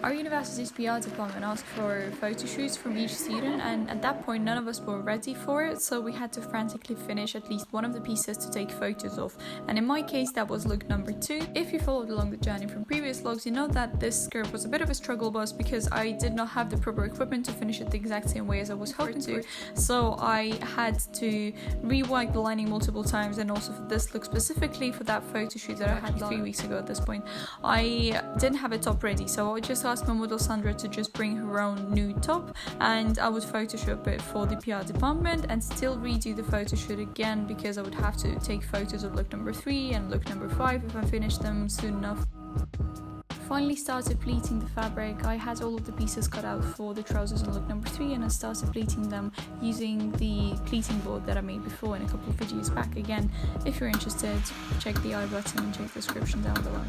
Our university's PR department asked for photo shoots from each student, and at that point none of us were ready for it, so we had to frantically finish at least one of the pieces to take photos of, and in my case that was look number 2. If you followed along the journey from previous vlogs, you know that this skirt was a bit of a struggle bus because I did not have the proper equipment to finish it the exact same way as I was hoping to, so I had to rework the lining multiple times. And also for this look specifically, for that photo shoot that I had 3 weeks ago at this point, I didn't have a top ready, so I just asked my model Sandra to just bring her own new top, and I would photoshop it for the PR department and still redo the photo shoot again because I would have to take photos of look number 3 and look number 5 if I finished them soon enough. Finally started pleating the fabric. I had all of the pieces cut out for the trousers on look number 3, and I started pleating them using the pleating board that I made before in a couple of videos back. Again, if you're interested, check the I button and check the description down below.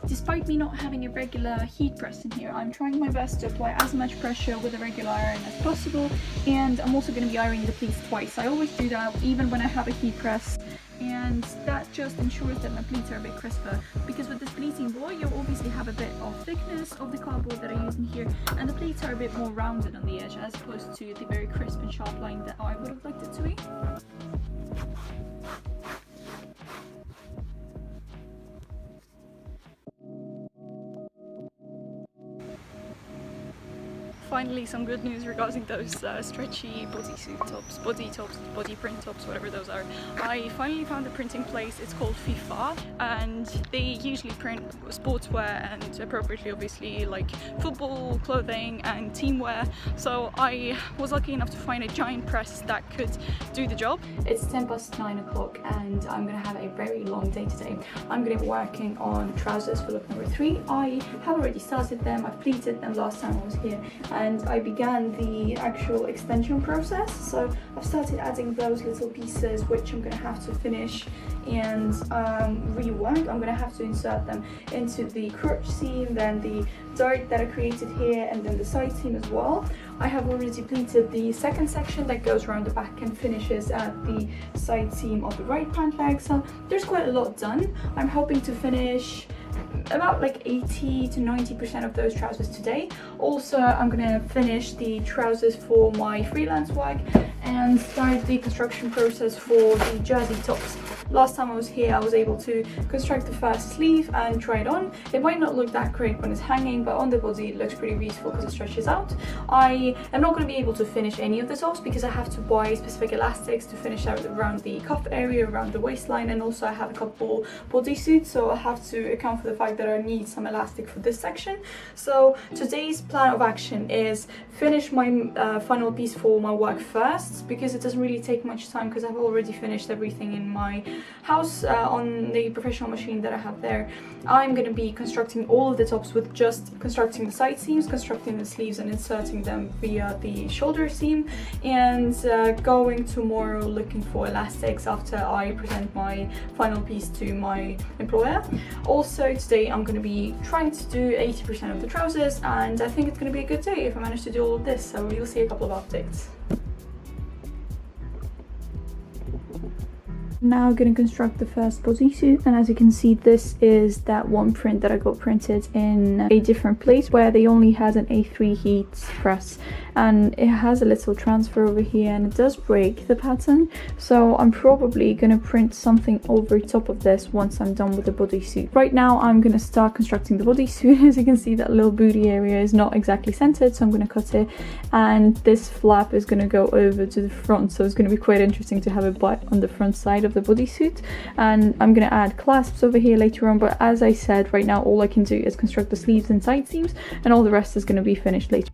Despite me not having a regular heat press in here, I'm trying my best to apply as much pressure with a regular iron as possible, and I'm also going to be ironing the pleats twice. I always do that even when I have a heat press, and that just ensures that my pleats are a bit crisper, because with this pleating board you obviously have a bit of thickness of the cardboard that I use in here, and the pleats are a bit more rounded on the edge as opposed to the very crisp and sharp line that I would have liked it to be. Finally, some good news regarding those stretchy body print tops, whatever those are. I finally found a printing place. It's called FIFA, and they usually print sportswear and appropriately obviously like football clothing and teamwear. So I was lucky enough to find a giant press that could do the job. It's 9 o'clock and I'm gonna have a very long day today. I'm gonna be working on trousers for look number 3. I have already started them. I've pleated them last time I was here, and I began the actual extension process. So I've started adding those little pieces which I'm going to have to finish and rework. I'm going to have to insert them into the crotch seam, then the dart that I created here, and then the side seam as well. I have already pleated the second section that goes around the back and finishes at the side seam of the right pant leg, so there's quite a lot done. I'm hoping to finish about like 80 to 90% of those trousers today. Also, I'm gonna finish the trousers for my freelance work and start the construction process for the jersey tops. Last time I was here, I was able to construct the first sleeve and try it on. It might not look that great when it's hanging, but on the body it looks pretty beautiful because it stretches out. I am not going to be able to finish any of the tops because I have to buy specific elastics to finish out around the cuff area, around the waistline, and also I have a couple bodysuits, so I have to account for the fact that I need some elastic for this section. So today's plan of action is finish my final piece for my work first, because it doesn't really take much time because I've already finished everything in my house on the professional machine that I have there. I'm going to be constructing all of the tops with just constructing the side seams, constructing the sleeves and inserting them via the shoulder seam, and going tomorrow looking for elastics after I present my final piece to my employer. Also today I'm going to be trying to do 80% of the trousers, and I think it's going to be a good day if I manage to do all of this, so you'll see a couple of updates. Now I'm going to construct the first bodysuit, and as you can see, this is that one print that I got printed in a different place where they only had an A3 heat press, and it has a little transfer over here and it does break the pattern, so I'm probably going to print something over top of this once I'm done with the bodysuit. Right now I'm going to start constructing the bodysuit. As you can see, that little booty area is not exactly centered, so I'm going to cut it, and this flap is going to go over to the front, so it's going to be quite interesting to have a butt on the front side of the bodysuit. And I'm going to add clasps over here later on, but as I said, right now all I can do is construct the sleeves and side seams, and all the rest is going to be finished later.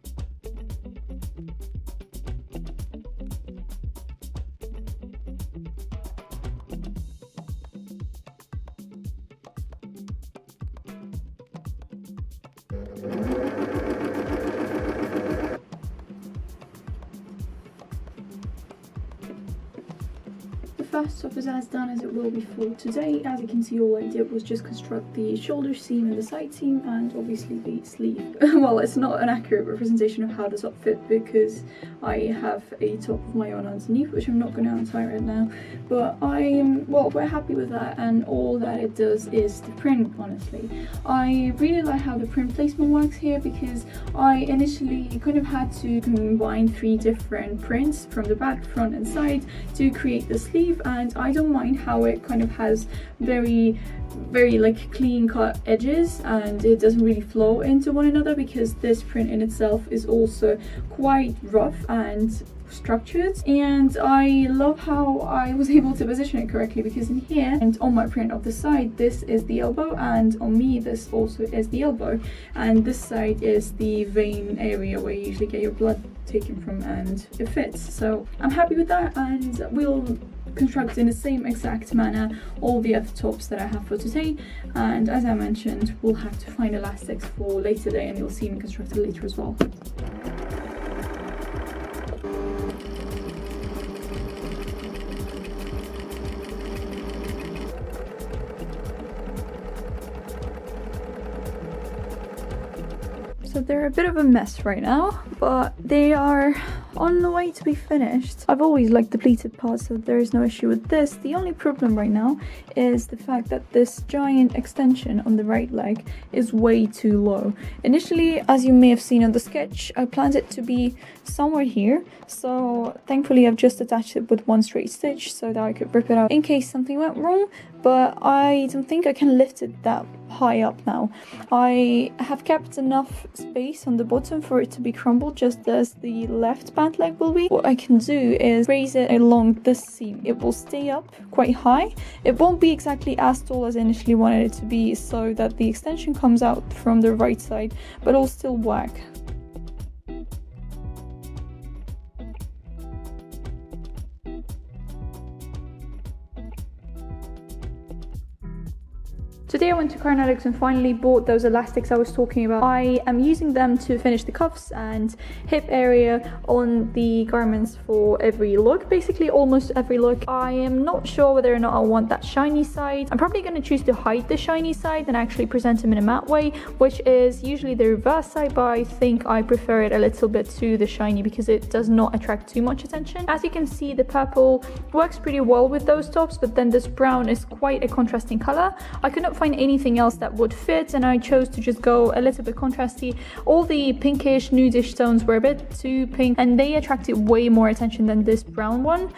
last top is as done as it will be for today. As you can see, all I did was just construct the shoulder seam and the side seam, and obviously the sleeve. Well, it's not an accurate representation of how the top fit because I have a top of my own underneath, which I'm not going to untie right now. But we're happy with that, and all that it does is the print, honestly. I really like how the print placement works here because I initially kind of had to combine 3 different prints from the back, front and side to create the sleeve, and I don't mind how it kind of has very like clean cut edges and it doesn't really flow into one another, because this print in itself is also quite rough and structured. And I love how I was able to position it correctly, because in here and on my print of the side, this is the elbow, and on me this also is the elbow, and this side is the vein area where you usually get your blood taken from, and it fits. So I'm happy with that, and we'll construct in the same exact manner all the other tops that I have for today. And as I mentioned, we'll have to find elastics for later day, and you'll see me construct it later as well. So they're a bit of a mess right now, but they are on the way to be finished. I've always liked the pleated part, so there is no issue with this. The only problem right now is the fact that this giant extension on the right leg is way too low. Initially, as you may have seen on the sketch, I planned it to be somewhere here, so thankfully I've just attached it with one straight stitch so that I could rip it out in case something went wrong, but I don't think I can lift it that high up now. I have kept enough space on the bottom for it to be crumbled just as the left pant leg will be. What I can do is raise it along this seam. It will stay up quite high. It won't be exactly as tall as I initially wanted it to be, so that the extension comes out from the right side, but it'll still work. Today I went to Carnatics and finally bought those elastics I was talking about. I am using them to finish the cuffs and hip area on the garments for every look, basically almost every look. I am not sure whether or not I want that shiny side. I'm probably going to choose to hide the shiny side and actually present them in a matte way, which is usually the reverse side, but I think I prefer it a little bit to the shiny because it does not attract too much attention. As you can see, the purple works pretty well with those tops, but then this brown is quite a contrasting color. I could not find anything else that would fit, and I chose to just go a little bit contrasty. All the pinkish, nudish tones were a bit too pink, and they attracted way more attention than this brown one.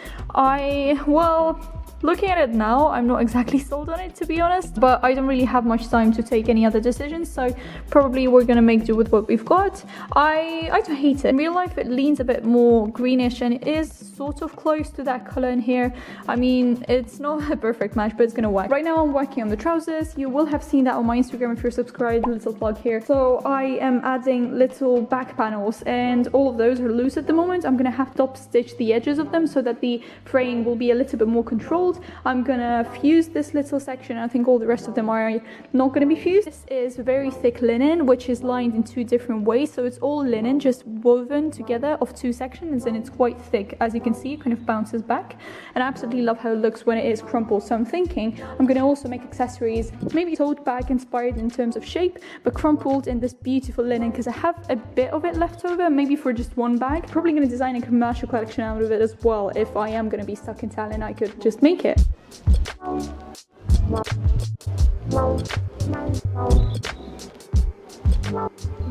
Looking at it now, I'm not exactly sold on it, to be honest, but I don't really have much time to take any other decisions, so probably we're gonna make do with what we've got. I don't hate it. In real life, it leans a bit more greenish, and it is sort of close to that color in here. I mean, it's not a perfect match, but it's gonna work. Right now, I'm working on the trousers. You will have seen that on my Instagram if you're subscribed, little plug here. So I am adding little back panels, and all of those are loose at the moment. I'm gonna have to top stitch the edges of them so that the fraying will be a little bit more controlled. I'm gonna fuse this little section. I think all the rest of them are not gonna be fused. This is very thick linen, which is lined in 2 different ways, so it's all linen just woven together of 2 sections, and it's quite thick. As you can see, it kind of bounces back, and I absolutely love how it looks when it is crumpled. So I'm thinking I'm gonna also make accessories, maybe tote bag inspired in terms of shape, but crumpled in this beautiful linen, because I have a bit of it left over, maybe for just one bag. Probably gonna design a commercial collection out of it as well. If I am gonna be stuck in Tallinn, I could just make it.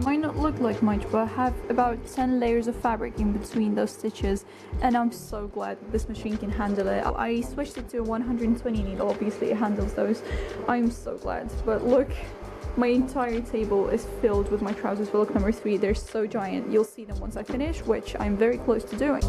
Might not look like much, but I have about 10 layers of fabric in between those stitches, and I'm so glad that this machine can handle it. I switched it to a 120 needle, obviously it handles those. I'm so glad. But look, my entire table is filled with my trousers for look number 3. They're so giant. You'll see them once I finish, which I'm very close to doing.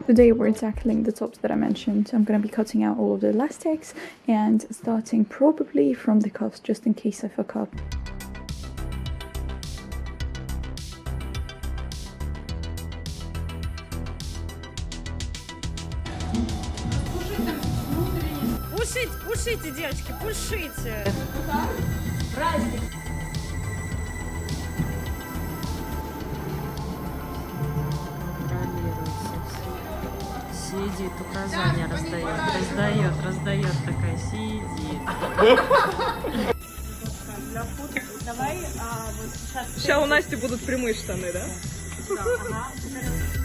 Today we're tackling the tops that I mentioned. I'm going to be cutting out all of the elastics and starting probably from the cuffs just in case I fuck up. пушите, пушите, девочки, пушите. Праздник. Сидит, указания раздает, такая сидит. Давай, вот сейчас... Сейчас у Насти будут прямые штаны, да? Да, ага.